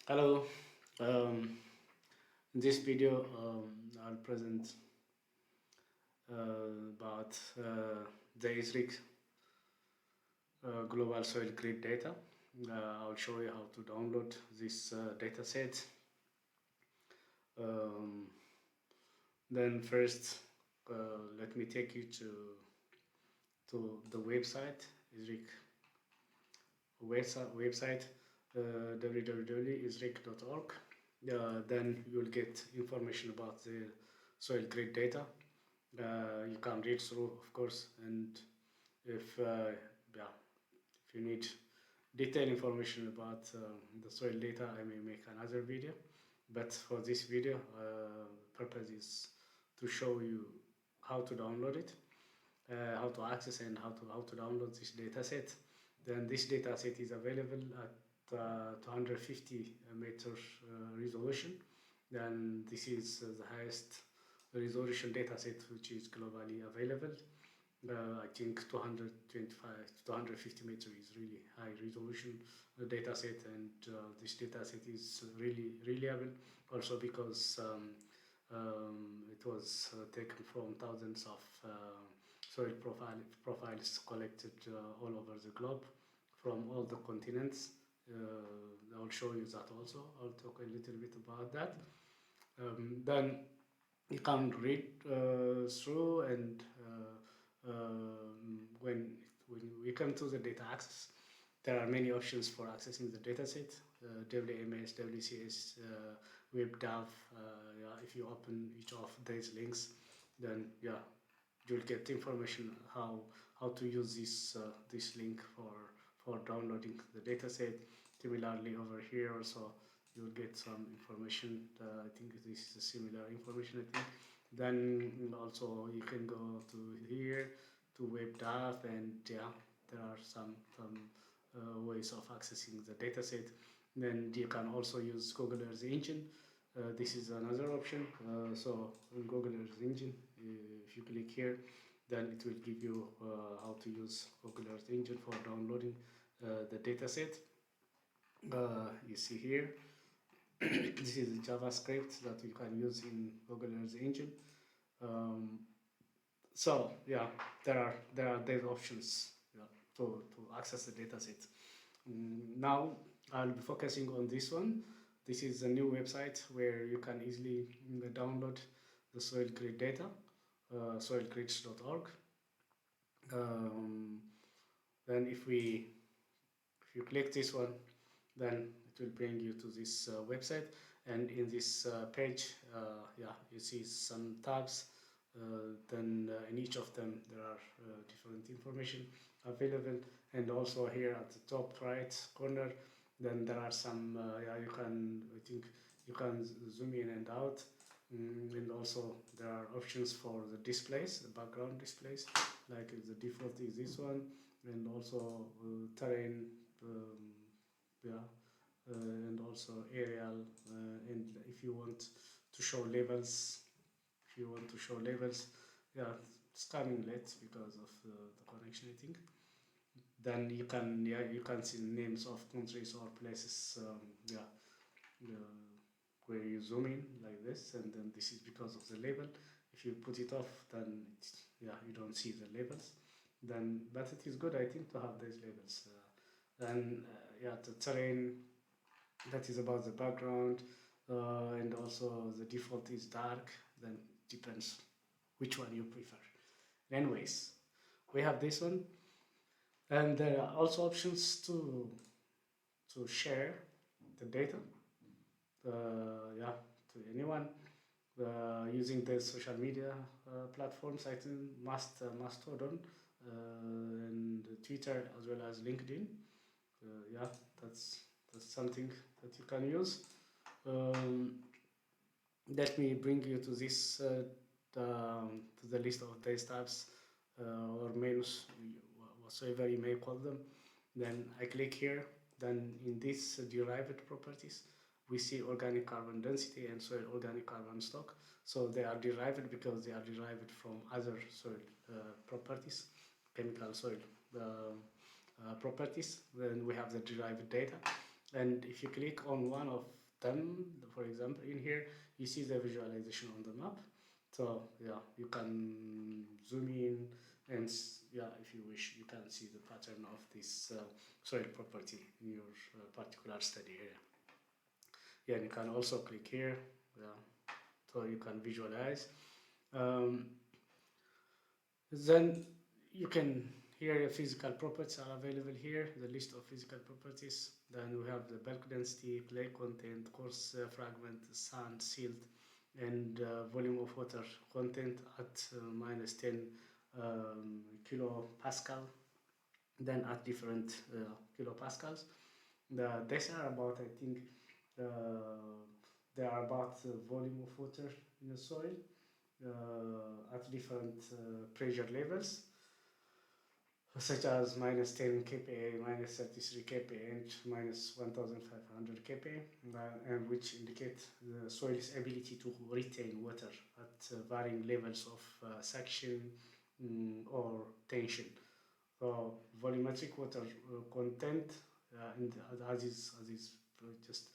Hello. In this video, I'll present about the ISRIC global soil grid data. I'll show you how to download this data set. Um, then first, let me take you to the website, ISRIC website, www.isric.org. Then you'll get information about the soil grid data. You can read through, of course, and if if you need detailed information about the soil data, I may make another video. But for this video, purpose is to show you how to download it, how to access and how to download this data set. Then this data set is available at 250 meters resolution. Then this is the highest resolution data set which is globally available. I think 225 to 250 meters is really high resolution data set, and this data set is really reliable also because it was taken from thousands of soil profiles collected all over the globe from all the continents. I'll show you that also. I'll talk a little bit about that. Then you can read through, and when we come to the data access, there are many options for accessing the dataset: WMS, WCS, WebDAV. If you open each of these links, then you'll get information how to use this link for downloading the dataset. Similarly, over here also you'll get some information. I think this is a similar information, I think. Then also you can go to here to WebDAV, and there are some ways of accessing the dataset. Then you can also use Google Earth Engine. This is another option. So in Google Earth Engine, if you click here, then it will give you how to use Google Earth Engine for downloading the dataset. You see here, this is JavaScript that you can use in Google Earth Engine. So there are these options to access the dataset. Now I'll be focusing on this one. This is a new website where you can easily download the soil grid data, soilgrids.org. Then if you click this one, then it will bring you to this website, and in this page, you see some tabs. Then in each of them there are different information available, and also here at the top right corner, then there are some you can zoom in and out, and also there are options for the displays, the background displays, like the default is this one, and also terrain, and also aerial, and if you want to show levels, it's coming late because of the connection, I think. Then you can see names of countries or places, where you zoom in like this, and then this is because of the label. If you put it off, then you don't see the labels. Then, but it is good, I think, to have these labels. Then the terrain, that is about the background, and also the default is dark. Then depends which one you prefer. Anyways, we have this one, and there are also options to share the data to anyone using the social media platforms. I think Mastodon and Twitter, as well as LinkedIn. That's something that you can use. Let me bring you to this to the list of these tabs or menus, whatsoever you may call them. Then I click here. Then in this derived properties, we see organic carbon density and soil organic carbon stock. So they are derived because they are derived from other soil properties, chemical soil properties. Then we have the derived data. And if you click on one of them, for example, in here, you see the visualization on the map. So yeah, you can zoom in and yeah, if you wish, you can see the pattern of this soil property in your particular study area. Yeah, and you can also click here, yeah, so you can visualize. Um, then you can, here the physical properties are available here, the list of physical properties. Then we have the bulk density, clay content, coarse fragment, sand, silt, and volume of water content at minus 10 kilopascal, then at different kilopascals. These are about, I think, they are about volume of water in the soil at different pressure levels, such as minus 10 kPa, minus 33 kPa, and minus 1500 kPa, and which indicate the soil's ability to retain water at varying levels of suction or tension. So volumetric water content, as is just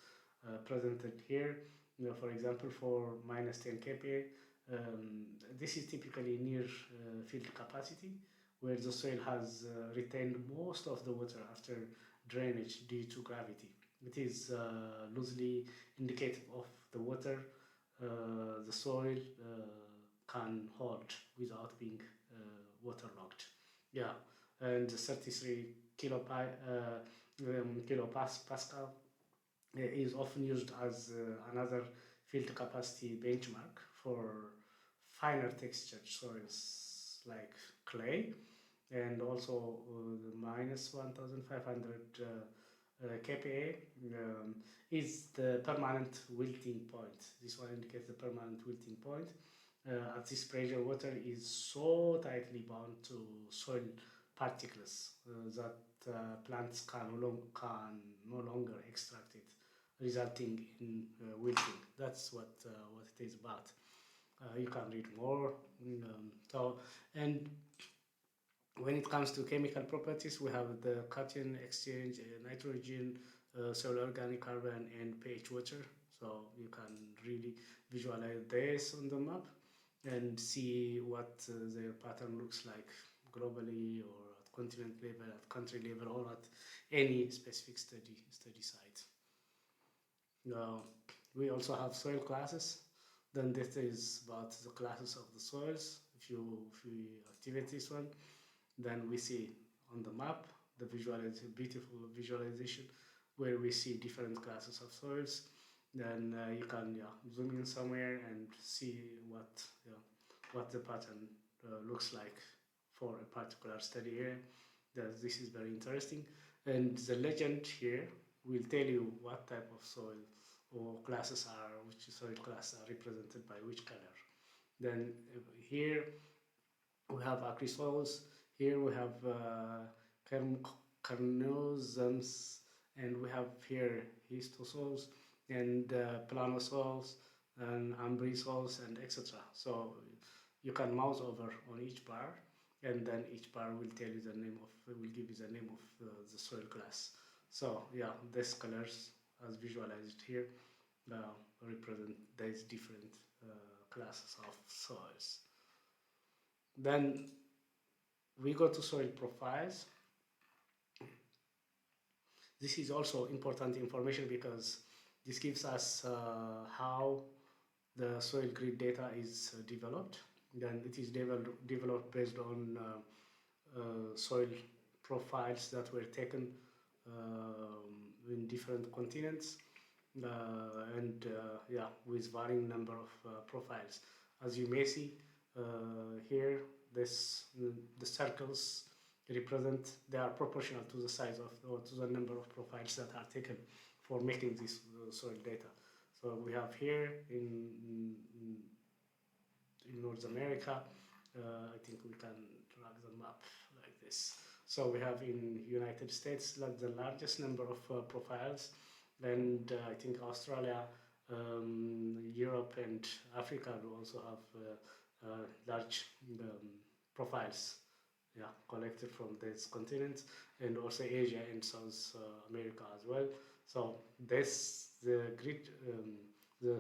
presented here. For example, for minus 10 kPa, this is typically near field capacity, where the soil has retained most of the water after drainage due to gravity. It is loosely indicative of the water the soil can hold without being waterlogged. Yeah, and 33 kilopascal is often used as another field capacity benchmark for finer textured soils like clay, and also the minus 1500 kPa is the permanent wilting point. This one indicates the permanent wilting point. At this pressure, water is so tightly bound to soil particles that plants can no longer extract it, resulting in wilting. That's what it is about. You can read more. And when it comes to chemical properties, we have the cation exchange, nitrogen, soil organic carbon, and pH water. So you can really visualize this on the map and see what their pattern looks like globally, or at continent level, at country level, or at any specific study site. We also have soil classes. Then this is about the classes of the soils. If we activate this one, then we see on the map the beautiful visualization where we see different classes of soils. Then you can zoom in somewhere and see what the pattern looks like for a particular study area. This is very interesting. And the legend here will tell you what type of soil or classes are, which soil classes are represented by which color. Then here we have acrisols. Here we have carnosomes, and we have here histosols and planosols and ambrisols and etc. So you can mouse over on each bar, and then each bar will tell you the name of, will give you the name of the soil class. So yeah, these colors as visualized here represent these different classes of soils. Then we go to soil profiles. This is also important information because this gives us how the soil grid data is developed. Then it is developed based on soil profiles that were taken in different continents and yeah, with varying number of profiles. As you may see here, the circles represent, they are proportional to the size of, or to the number of profiles that are taken for making this soil data. So we have here in North America, I think we can drag the map like this. So we have in United States like the largest number of profiles, and I think Australia, Europe, and Africa will also have large profiles, collected from these continents, and also Asia and South America as well. So the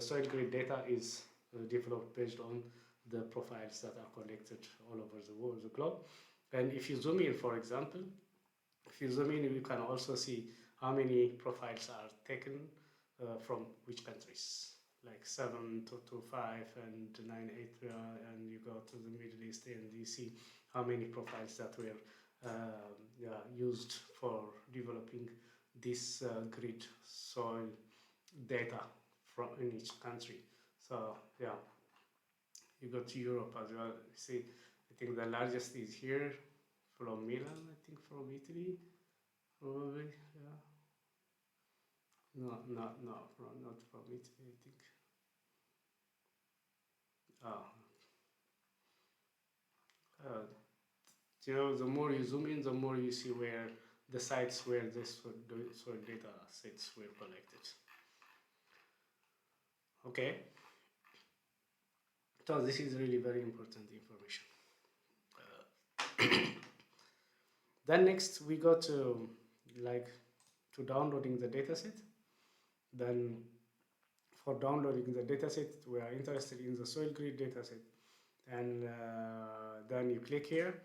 soil grid data is developed based on the profiles that are collected all over the world, the globe. And if you zoom in, for example, if you zoom in, you can also see how many profiles are taken from which countries, like 725 and 98, and you go to the Middle East and you see how many profiles that were used for developing this grid soil data from in each country. So yeah, you go to Europe as well. See, I think the largest is here from Milan. I think from Italy, probably. Yeah. No, not from Italy. I think. Oh, uh, the more you zoom in, the more you see where the sites where this soil data sets were collected. Okay. So this is really very important information. Then next we go to downloading the dataset. Then for downloading the dataset, we are interested in the soil grid dataset, and then you click here.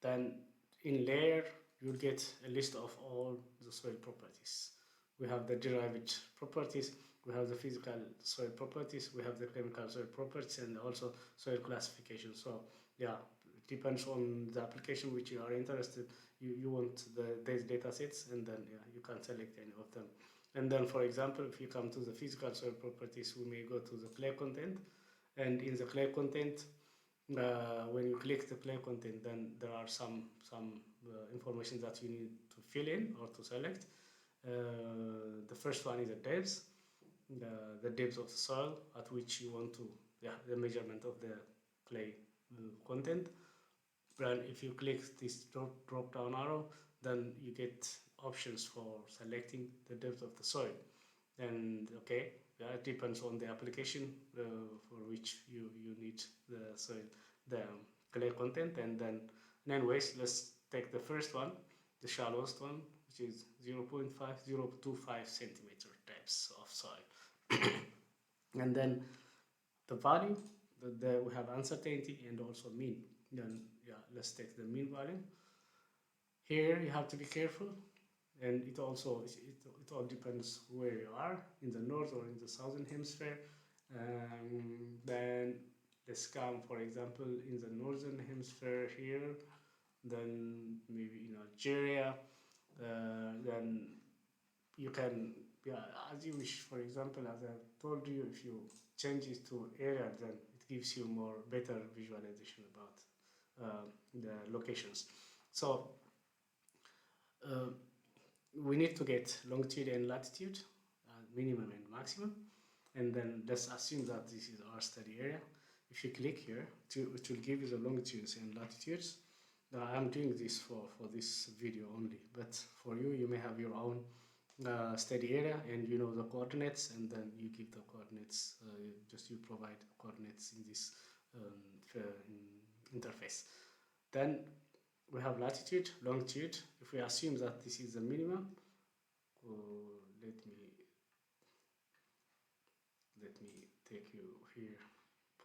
Then in layer you'll get a list of all the soil properties. We have the derived properties, we have the physical soil properties, we have the chemical soil properties, and also soil classification. So yeah, it depends on the application which you are interested. You want these data sets, and then yeah, you can select any of them. And then, for example, if you come to the physical soil properties, we may go to the clay content, and in the clay content, when you click the clay content, then there are some information that you need to fill in or to select. The first one is the depth, the depth of the soil at which you want to, the measurement of the clay content. And if you click this drop down arrow, then you get options for selecting the depth of the soil. And okay, it depends on the application for which you need the soil, the clay content. And then anyways, let's take the first one, the shallowest one, which is 0.5025 centimeter depth of soil. And then the value, we have uncertainty and also mean. Then let's take the mean value. Here you have to be careful, and it all depends where you are, in the north or in the southern hemisphere. Then let's come, for example, in the northern hemisphere here, then maybe in Algeria. Then you can, as you wish. For example, as I told you, if you change it to area, then it gives you better visualization about the locations. So we need to get longitude and latitude, minimum and maximum, and then let's assume that this is our study area. If you click here, it will give you the longitudes and latitudes. I'm doing this for this video only, but for you, you may have your own study area, and you know the coordinates, and then you give the coordinates, you provide coordinates in this interface. Then we have latitude, longitude. If we assume that this is the minimum, let me take you here,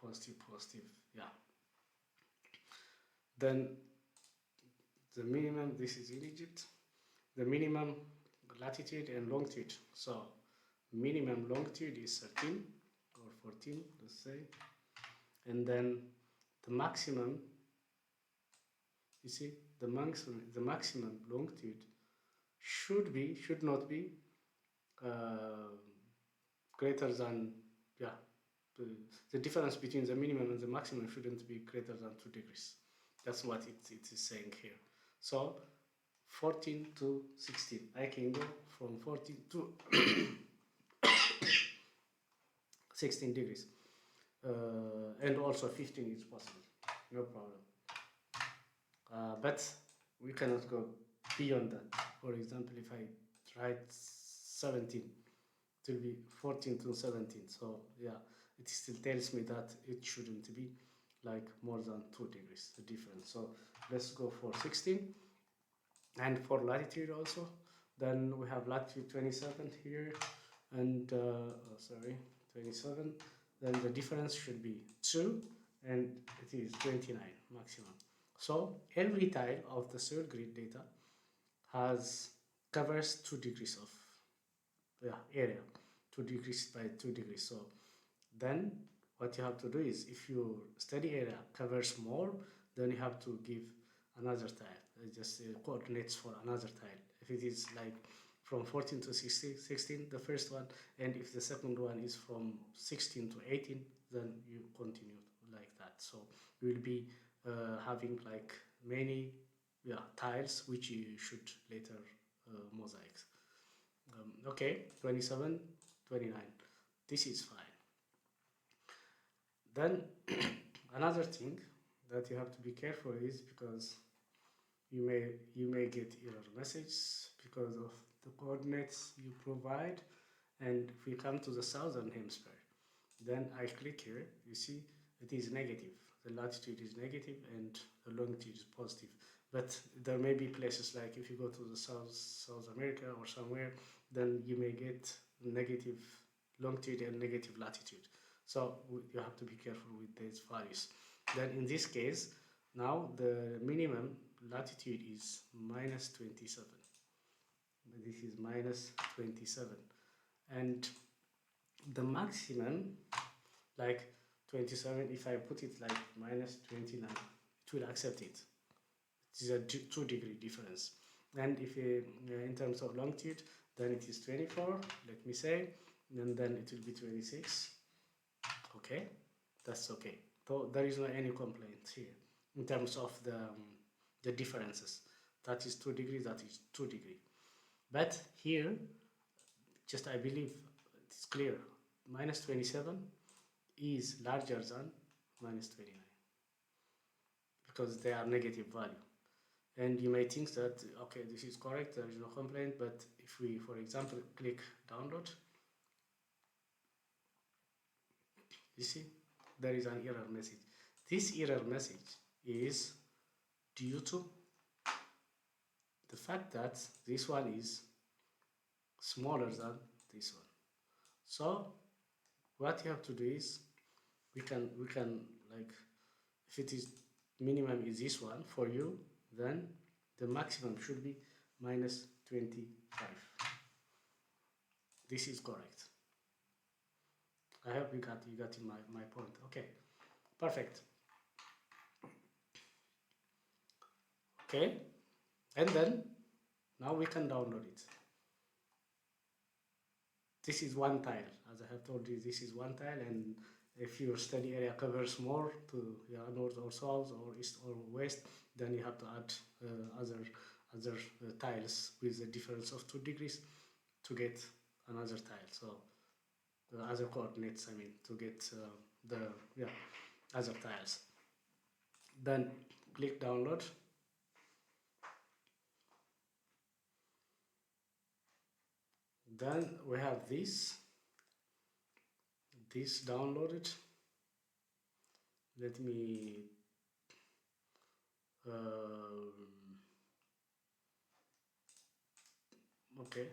positive, yeah. Then the minimum, this is in Egypt, the minimum latitude and longitude. So minimum longitude is 13 or 14, let's say, and then the maximum, you see, the maximum longitude should not be greater than, the difference between the minimum and the maximum shouldn't be greater than 2 degrees. That's what it is saying here. So 14 to 16. I can go from 14 to 16 degrees. And also 15 is possible, no problem. But we cannot go beyond that. For example, if I write 17, it will be 14 to 17. So it still tells me that it shouldn't be like more than 2 degrees, the difference. So let's go for 16. And for latitude also, Then we have latitude 27 here, and 27. Then the difference should be 2, and it is 29 maximum. So every tile of the soil grid data covers 2 degrees of area, 2 degrees by 2 degrees. So then what you have to do is, if your study area covers more, then you have to give another tile, just coordinates for another tile. If it is like from 14 to 16, the first one, and if the second one is from 16 to 18, then you continue like that. So you will be having like many tiles which you should later mosaics. Okay, 27, 29. This is fine. Then another thing that you have to be careful is, because you may get error messages because of the coordinates you provide. And if we come to the southern hemisphere, then I click here, you see it is negative. The latitude is negative and the longitude is positive. But there may be places like if you go to the South America or somewhere, then you may get negative longitude and negative latitude. So you have to be careful with these values. Then in this case, now the minimum latitude is minus 27. This is minus 27. And the maximum, like 27, if I put it like minus 29, it will accept it. It is a 2 degree difference. And if in terms of longitude, then it is 24, let me say, and then it will be 26. Okay, that's okay. So there is no any complaint here in terms of the differences. That is 2 degrees, that is 2 degrees. But here, just I believe it's clear, minus 27 is larger than minus 29 because they are negative value. And you may think that, okay, this is correct, there is no complaint, but if we, for example, click download, you see, there is an error message. This error message is due to the fact that this one is smaller than this one. So what you have to do is, we can like, if it is minimum is this one for you, then the maximum should be minus 25. This is correct. I hope you got my point. Okay, perfect. Okay, and then now we can download it. This is one tile, as I have told you, this is one tile, and if your study area covers more to north or south or east or west, then you have to add other tiles with a difference of 2 degrees to get another tile. So other coordinates, I mean, to get the other tiles. Then click download. Then we have this downloaded. Let me okay,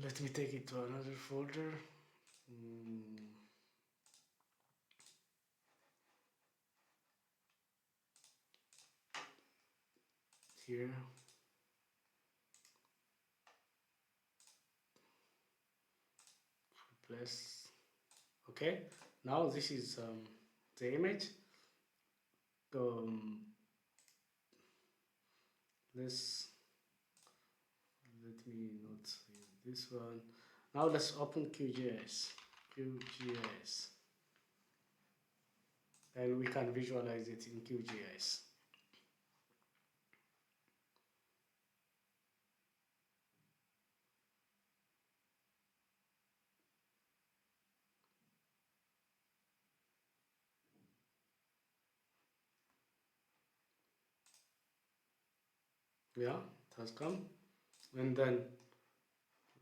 let me take it to another folder. Here, place. Okay, now this is the image. This, let me not use this one. Now let's open QGIS. And we can visualize it in QGIS. Yeah, it has come, and then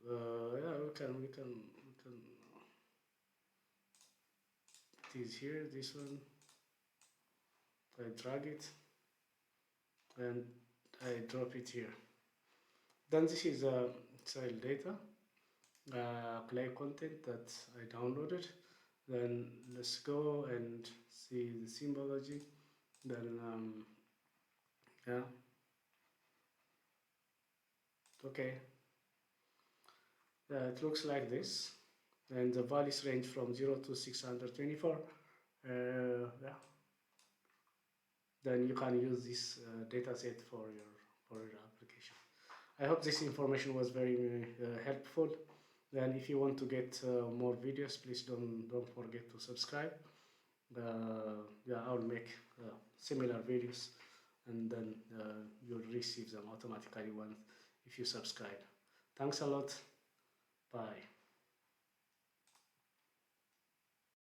we can it is here, this one. I drag it and I drop it here. Then this is soil data, clay content that I downloaded. Then let's go and see the symbology. Then yeah, okay. It looks like this, and the values range from 0 to 624. Yeah. Then you can use this data set for your application. I hope this information was very helpful. Then if you want to get more videos, please don't forget to subscribe. Yeah, I'll make similar videos, and then you'll receive them automatically once if you subscribe. Thanks a lot. Bye.